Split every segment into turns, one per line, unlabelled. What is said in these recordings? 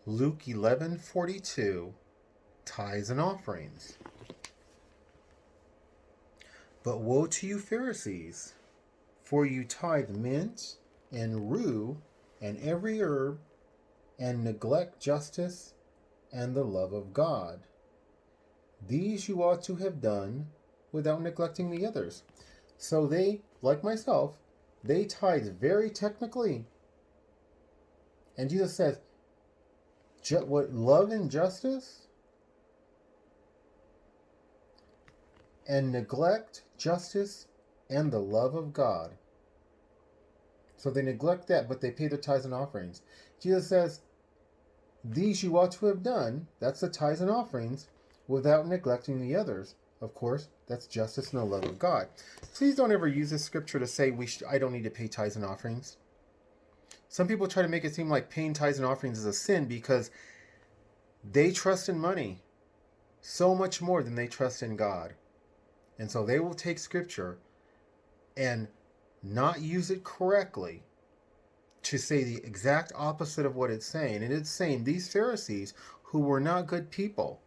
Luke 11:42, tithes and offerings. But woe to you, Pharisees, for you tithe mint and rue and every herb, and neglect justice and the love of God. These you ought to have done without neglecting the others. So they, like myself, they tithe very technically. And Jesus says, what, love and justice and neglect justice and the love of God. So they neglect that, but they pay their tithes and offerings. Jesus says, these you ought to have done, that's the tithes and offerings, without neglecting the others. Of course, that's justice and the love of God. Please don't ever use this scripture to say I don't need to pay tithes and offerings. Some people try to make it seem like paying tithes and offerings is a sin because they trust in money so much more than they trust in God. And so they will take scripture and not use it correctly to say the exact opposite of what it's saying. And it's saying these Pharisees who were not good people,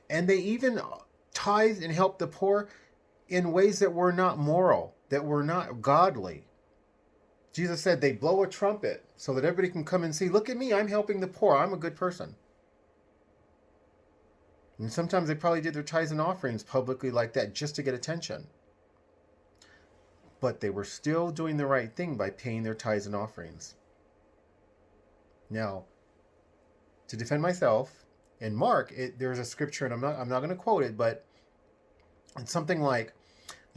and they even tithed and helped the poor in ways that were not moral, that were not godly. Jesus said they blow a trumpet so that everybody can come and see, look at me, I'm helping the poor, I'm a good person. And sometimes they probably did their tithes and offerings publicly like that just to get attention. But they were still doing the right thing by paying their tithes and offerings. Now, to defend myself, in Mark, there's a scripture, and I'm not going to quote it, but it's something like,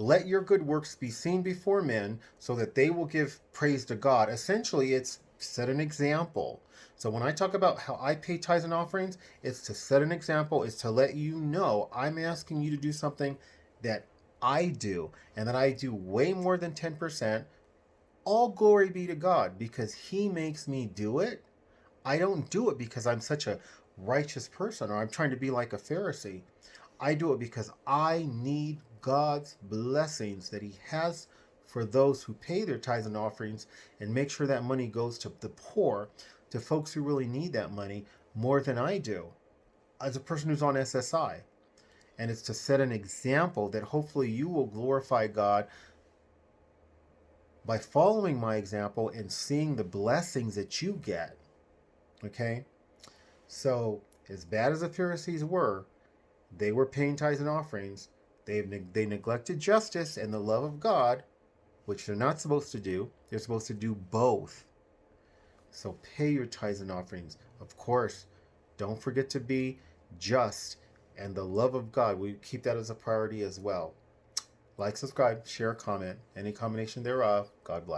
let your good works be seen before men so that they will give praise to God. Essentially, it's set an example. So when I talk about how I pay tithes and offerings, it's to set an example, it's to let you know I'm asking you to do something that I do, and that I do way more than 10%. All glory be to God, because He makes me do it. I don't do it because I'm such a righteous person or I'm trying to be like a Pharisee. I do it because I need God's blessings that He has for those who pay their tithes and offerings, and make sure that money goes to the poor, to folks who really need that money more than I do as a person who's on SSI. And it's to set an example that hopefully you will glorify God by following my example and seeing the blessings that you get. Okay? So, as bad as the Pharisees were, they were paying tithes and offerings. They neglected justice and the love of God, which they're not supposed to do. They're supposed to do both. So pay your tithes and offerings. Of course, don't forget to be just, and the love of God, we keep that as a priority as well. Like, subscribe, share, comment, any combination thereof. God bless.